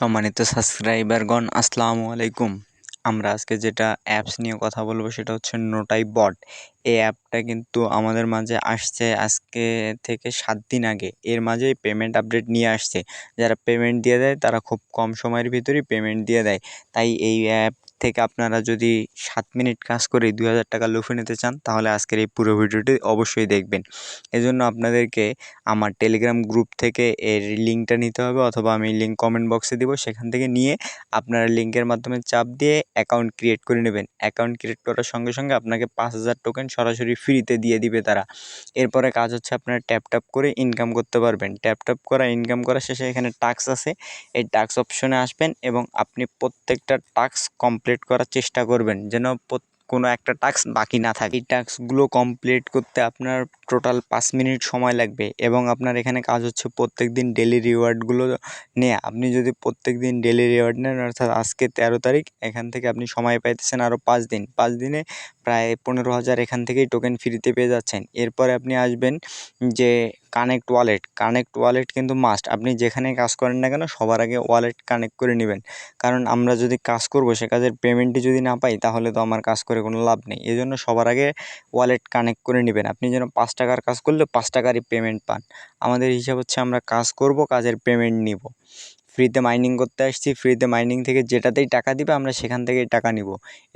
সম্মানিত সাবস্ক্রাইবারগণ আসসালামু আলাইকুম। আমরা আজকে যেটা অ্যাপস নিয়ে কথা বলবো সেটা হচ্ছে নোটাই বট। এই অ্যাপটা কিন্তু আমাদের মাঝে আসছে আজকে থেকে 7 দিন আগে। এর মাঝেই পেমেন্ট আপডেট নিয়ে আসছে। যারা পেমেন্ট দিয়ে দেয় তারা খুব কম সময়ের ভিতরেই পেমেন্ট দিয়ে দেয়। তাই এই অ্যাপ থেকে আপনারা যদি 7 মিনিট কাজ করে 2000 টাকা লুফে নিতে চান তাহলে আজকের এই পুরো ভিডিওটি অবশ্যই দেখবেন। এজন্য আপনাদেরকে আমার টেলিগ্রাম গ্রুপ থেকে এর লিঙ্কটা নিতে হবে, অথবা আমি লিঙ্ক কমেন্ট বক্সে দিব, সেখান থেকে নিয়ে আপনারা লিঙ্কের মাধ্যমে চাপ দিয়ে অ্যাকাউন্ট ক্রিয়েট করে নেবেন। অ্যাকাউন্ট ক্রিয়েট করার সঙ্গে সঙ্গে আপনাকে 5000 টোকেন সরাসরি ফ্রিতে দিয়ে দিবে তারা। এরপরে কাজ হচ্ছে আপনারা ট্যাপ ট্যাপ করে ইনকাম করতে পারবেন। ট্যাপ ট্যাপ করা ইনকাম করা শেষে এখানে টাস্ক আছে, এই টাস্ক অপশনে আসবেন এবং আপনি প্রত্যেকটা টাস্ক কমপ্লিট করার চেষ্টা করবেন যেন কোনো একটা টাস্ক বাকি না থাকে। এই টাস্কগুলো কমপ্লিট করতে আপনার টোটাল 5 মিনিট সময় লাগবে এবং আপনার এখানে কাজ হচ্ছে প্রত্যেকদিন ডেলি রিওয়ার্ডগুলো নেয়া। আপনি যদি প্রত্যেকদিন ডেলি রিওয়ার্ড নেন, অর্থাৎ আজকে 13 তারিখ, এখান থেকে আপনি সময় পাইতেছেন আরও 5 দিন। 5 দিনে প্রায় 15,000 এখান থেকেই টোকেন ফ্রিতে পেয়ে যাচ্ছেন। এরপরে আপনি আসবেন যে কানেক্ট ওয়ালেট। কানেক্ট ওয়ালেট কিন্তু মাস্ট। আপনি যেখানে কাজ করেন না কেন সবার আগে ওয়ালেট কানেক্ট করে নেবেন, কারণ আমরা যদি কাজ করব সে কাজের পেমেন্টই যদি না পাই তাহলে তো আমার কাজ করে কোনো লাভ নেই। এজন্য সবার আগে ওয়ালেট কানেক্ট করে নেবেন। আপনি যেন 5 টাকার কাজ করলে 5 টাকারই পেমেন্ট পান। আমাদের হিসাব হচ্ছে আমরা কাজ করব, কাজের পেমেন্ট নিব। ফ্রিতে মাইনিং করতে আসছি, ফ্রিতে মাইনিং থেকে যেটাতেই টাকা দিবে আমরা সেখান থেকেই টাকা নিব।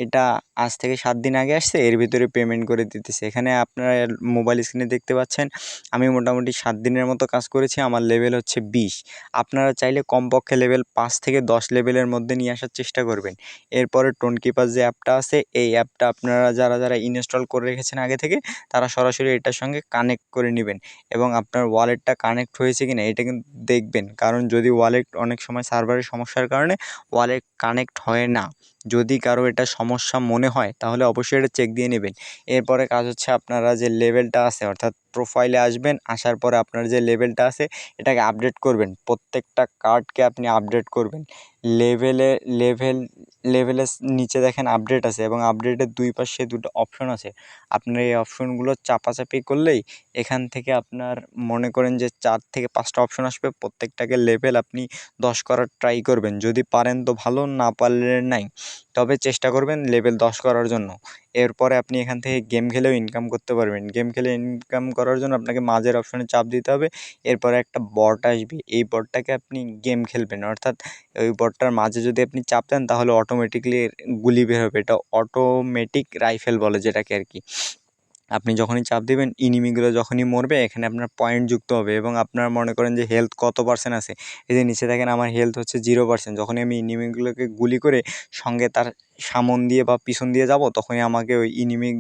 এটা আজ থেকে 7 দিন আগে আসছে, এর ভিতরে পেমেন্ট করে দিতেছে। এখানে আপনারা মোবাইল স্ক্রিনে দেখতে পাচ্ছেন আমি মোটামুটি 7 দিনের মতো কাজ করেছি, আমার লেভেল হচ্ছে 20। আপনারা চাইলে কমপক্ষে লেভেল 5 থেকে 10 লেভেলের মধ্যে নিয়ে আসার চেষ্টা করবেন। এরপরে টোনকিপার যে অ্যাপটা আছে, এই অ্যাপটা আপনারা যারা ইনস্টল করে রেখেছেন আগে থেকে তারা সরাসরি এটার সঙ্গে কানেক্ট করে নেবেন এবং আপনার ওয়ালেটটা কানেক্ট হয়েছে কিনা এটা কিন্তু দেখবেন, কারণ যদি ওয়ালেট অনেক সময় সার্ভারের সমস্যার কারণে ওয়ালেট কানেক্ট হয় না। যদি কারো এটা সমস্যা মনে হয় তাহলে অবশ্যই এটা চেক দিয়ে নেবেন। এরপরে কাজ হচ্ছে আপনারা যে লেভেলটা আছে, অর্থাৎ প্রোফাইলে আসবেন, আসার পরে আপনার যে লেভেলটা আছে এটাকে আপডেট করবেন। প্রত্যেকটা কার্ডকে আপনি আপডেট করবেন। লেভেলে লেভেল লেভেলের নিচে দেখেন আপডেট আছে এবং আপডেটের দুই পাশে দুটো অপশন আছে। আপনার এই অপশনগুলো চাপাচাপি করলেই এখান থেকে আপনার মনে করেন যে 4 থেকে 5টা অপশন আসবে। প্রত্যেকটাকে লেভেল আপনি 10 করার ট্রাই করবেন। যদি পারেন তো ভালো, না পারলে নাই, তবে চেষ্টা করবেন লেভেল 10 করার জন্য। এরপরে আপনি এখান থেকে গেম খেলেও ইনকাম করতে পারবেন। গেম খেলে ইনকাম করার জন্য আপনাকে মাঝের অপশনে চাপ দিতে হবে। এরপরে একটা বট আসবে, এই বটটাকে আপনি গেম খেলবেন, অর্থাৎ ওই বটটার মাঝে যদি আপনি চাপ দেন তাহলে অটোমেটিকলি গুলি বের হবে। এটা অটোমেটিক রাইফেল বলে যেটাকে আর কি। আপনি যখনই চাপ দিবেন এনিমিগুলো যখনই মরবে এখানে আপনার পয়েন্ট যুক্ত হবে এবং আপনার মনে করেন যে হেলথ কত পার্সেন্ট আছে, এই যে নিচে দেখেন আমার হেলথ হচ্ছে 0%। যখনই আমি এনিমিগুলোকে গুলি করে সঙ্গে তার সামন দিয়ে বা পিছন দিয়ে যাব তখনই আমাকে ওই এনিমি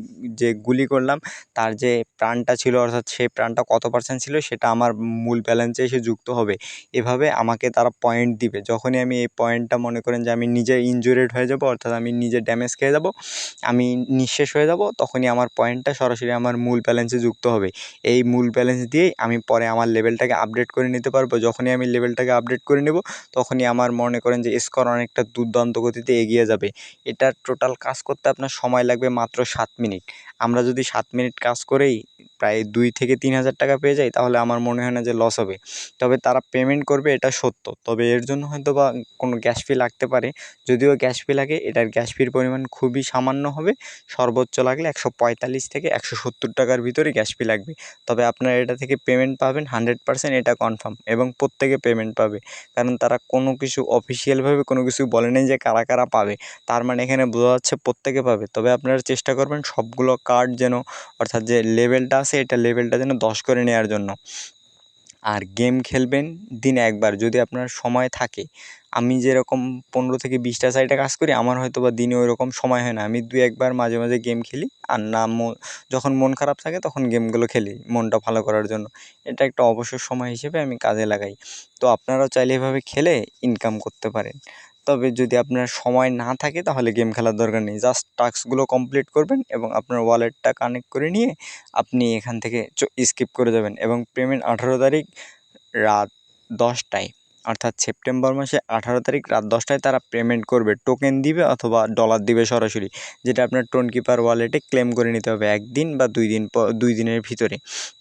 যে গুলি করলাম তার যে প্রাণটা ছিল, অর্থাৎ সেই প্রাণটা কত পার্সেন্ট ছিল সেটা আমার মূল ব্যালেন্সে এসে যুক্ত হবে। এভাবে আমাকে তারা পয়েন্ট দিবে। যখনই আমি এই পয়েন্টটা মনে করেন যে আমি নিজে ইনজুরেড হয়ে যাব, অর্থাৎ আমি নিজে ড্যামেজ খেয়ে যাব, আমি নিঃশেষ হয়ে যাব, তখনই আমার পয়েন্টটা সরাসরি আমার মূল ব্যালেন্সে যুক্ত হবে। এই মূল ব্যালেন্স দিয়েই আমি পরে আমার লেভেলটাকে আপডেট করে নিতে পারবো। যখনই আমি লেভেলটাকে আপডেট করে নেব তখনই আমার মনে করেন যে স্কোর অনেকটা দুর্দান্ত গতিতে এগিয়ে যাবে। এটার টোটাল কাজ করতে আপনার সময় লাগবে মাত্র 7 মিনিট। আমরা যদি 7 মিনিট কাজ করেই প্রায় 2 থেকে 3,000 টাকা পেয়ে যাই তাহলে আমার মনে হয় না যে লস হবে। তবে তারা পেমেন্ট করবে এটা সত্য, তবে এর জন্য হয়তো বা কোনো গ্যাস ফি লাগতে পারে। যদিও গ্যাস ফি লাগে, এটার গ্যাস ফির পরিমাণ খুবই সামান্য হবে। সর্বোচ্চ লাগলে 145 থেকে 170 টাকার ভিতরে গ্যাস ফি লাগবে। তবে আপনারা এটা থেকে পেমেন্ট পাবেন 100%, এটা কনফার্ম, এবং প্রত্যেকে পেমেন্ট পাবে। কারণ তারা কোনো কিছু অফিসিয়ালভাবে কোনো কিছু বলে নাই যে কারা কারা পাবে। তার মানে এখানে বোঝা যাচ্ছে প্রত্যেকে পাবে। তবে আপনারা চেষ্টা করবেন সবগুলো কার্ড যেন, অর্থাৎ যে লেভেলটা আছে এটা লেভেলটা যেন 10 করে নেওয়ার জন্য। আর গেম খেলবেন দিনে একবার যদি আপনার সময় থাকে। আমি যেরকম 15 থেকে 20টা সাইটে কাজ করি আমার হয়তো বা দিনে ওইরকম সময় হয় না। আমি 2 একবার মাঝে মাঝে গেম খেলি, আর না যখন মন খারাপ থাকে তখন গেমগুলো খেলি মনটা ভালো করার জন্য। এটা একটা অবসর সময় হিসেবে আমি কাজে লাগাই। তো আপনারাও চাইলে এভাবে খেলে ইনকাম করতে পারেন। তবে যদি আপনার সময় না থাকে তাহলে গেম খেলার দরকার নেই। জাস্ট টাস্কগুলো কমপ্লিট করবেন এবং আপনার ওয়ালেটটা কানেক্ট করে নিয়ে আপনি এখান থেকে স্কিপ করে যাবেন এবং পেমেন্ট 18 তারিখ রাত 10টায়, অর্থাৎ সেপ্টেম্বর মাসে 18 তারিখ রাত 10টায় তারা পেমেন্ট করবে, টোকেন দিবে অথবা ডলার দিবে সরাসরি, যেটা আপনার টোন কিপার ওয়ালেটে ক্লেম করে নিতে হবে 1 দিন বা 2 দিন 2 দিনের ভিতরে।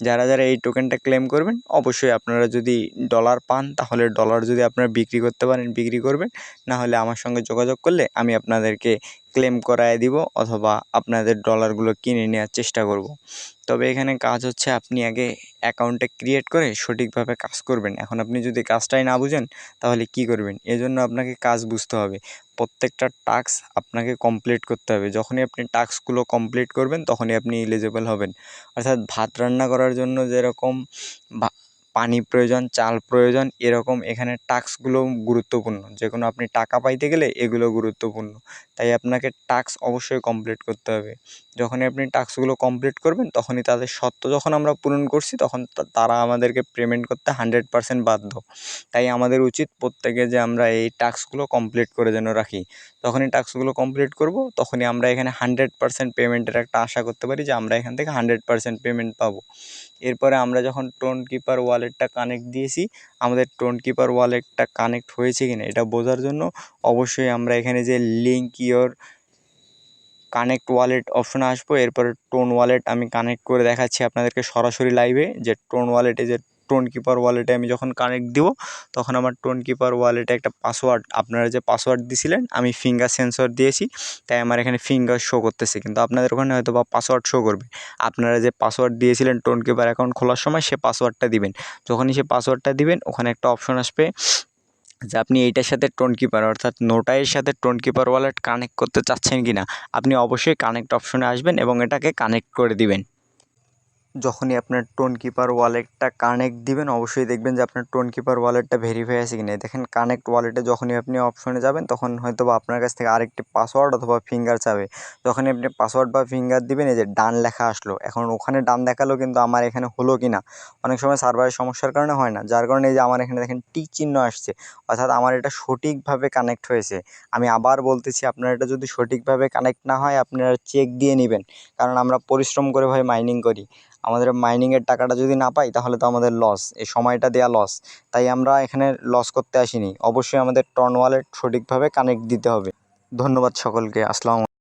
যারা এই টোকেনটা ক্লেম করবেন, অবশ্যই আপনারা যদি ডলার পান তাহলে ডলার যদি আপনারা বিক্রি করতে পারেন বিক্রি করবেন, না হলে আমার সঙ্গে যোগাযোগ করলে আমি আপনাদেরকে ক্লেম করায় দিব অথবা আপনাদের ডলারগুলো কিনে নেওয়ার চেষ্টা করব। তবে এখানে কাজ হচ্ছে আপনি আগে অ্যাকাউন্টটা ক্রিয়েট করে সঠিকভাবে কাজ করবেন। এখন আপনি যদি কাজটাই না বুঝেন তাহলে কী করবেন? এজন্য আপনাকে কাজ বুঝতে হবে। প্রত্যেকটা টাস্ক আপনাকে কমপ্লিট করতে হবে। যখনই আপনি টাস্কগুলো কমপ্লিট করবেন তখনই আপনি এলিজিবল হবেন। অর্থাৎ ভাত রান্না করার জন্য যেরকম পানি প্রয়োজন, চাল প্রয়োজন, এরকম এখানে টাস্কগুলো গুরুত্বপূর্ণ। যেকোনো আপনি টাকা পাইতে গেলে এগুলো গুরুত্বপূর্ণ। তাই আপনাকে টাস্ক অবশ্যই কমপ্লিট করতে হবে। যখনই আপনি টাস্কগুলো কমপ্লিট করবেন তখনই তাদের শর্ত যখন আমরা পূরণ করছি তখন তারা আমাদেরকে পেমেন্ট করতে 100% বাধ্য। তাই আমাদের উচিত প্রত্যেকে যে আমরা এই টাস্কগুলো কমপ্লিট করে যেন রাখি। যখনই টাস্কগুলো কমপ্লিট করব তখনই আমরা এখানে 100% পেমেন্টের একটা আশা করতে পারি যে আমরা এখান থেকে 100% পেমেন্ট পাবো। এরপরে আমরা যখন টোন কিপার ওয়ালেটটা কানেক্ট দিয়েছি, আমাদের টোন কিপার ওয়ালেটটা কানেক্ট হয়েছে কিনা এটা বোঝার জন্য অবশ্যই আমরা এখানে যে লিঙ্ক ইওর কানেক্ট ওয়ালেট অপশনে আসবো। এরপরে টোন ওয়ালেট আমি কানেক্ট করে দেখাচ্ছি আপনাদেরকে সরাসরি লাইভে, যে টোন ওয়ালেটে যে টোন কিপার ওয়ালেটে আমি যখন কানেক্ট দিব তখন আমার টোন কিপার ওয়ালেটে একটা পাসওয়ার্ড, আপনারা যে পাসওয়ার্ড দিয়েছিলেন আমি ফিঙ্গার সেন্সর দিয়েছি, তাই আমার এখানে ফিঙ্গার শো করতেছে, কিন্তু আপনাদের ওখানে হয়তো বা পাসওয়ার্ড শো করবে। আপনারা যে পাসওয়ার্ড দিয়েছিলেন টোন কিপার অ্যাকাউন্ট খোলার সময় সে পাসওয়ার্ডটা দিবেন। যখনই সে পাসওয়ার্ডটা দিবেন ওখানে একটা অপশন আসবে যে আপনি এইটার সাথে টোন কিপার অর্থাৎ নোটাইয়ের সাথে টোন কিপার ওয়ালেট কানেক্ট করতে চাচ্ছেন কি না। আপনি অবশ্যই কানেক্ট অপশনে আসবেন এবং এটাকে কানেক্ট করে দিবেন। যখনই আপনার টোন কিপার ওয়ালেটটা কানেক্ট দিবেন অবশ্যই দেখবেন যে আপনার টোন কিপার ওয়ালেটটা ভেরিফাই আছে কিনা। দেখেন কানেক্ট ওয়ালেটে যখনই আপনি অপশনে যাবেন তখন হয়তো বা আপনার কাছ থেকে আরেকটি পাসওয়ার্ড অথবা ফিঙ্গার চাবে। যখনই আপনি পাসওয়ার্ড বা ফিঙ্গার দিবেন এই যে ডান লেখা আসলো, এখন ওখানে ডান দেখালো কিন্তু আমার এখানে হলো কি না, অনেক সময় সার্ভারের সমস্যার কারণে হয় না, যার কারণে এই যে আমার এখানে দেখেন টিক চিহ্ন আসছে, অর্থাৎ আমার এটা সঠিকভাবে কানেক্ট হয়েছে। আমি আবার বলতেছি, আপনার এটা যদি সঠিকভাবে কানেক্ট না হয় আপনারা চেক দিয়ে নেবেন, কারণ আমরা পরিশ্রম করে ভাই মাইনিং করি। আমাদের মাইনিংয়ের টাকাটা যদি না পাই তাহলে তো আমাদের লস, এই সময়টা দেওয়া লস। তাই আমরা এখানে লস করতে আসিনি, অবশ্যই আমাদের টর্ন ওয়ালেট সঠিকভাবে কানেক্ট দিতে হবে। ধন্যবাদ সকলকে। আসসালামু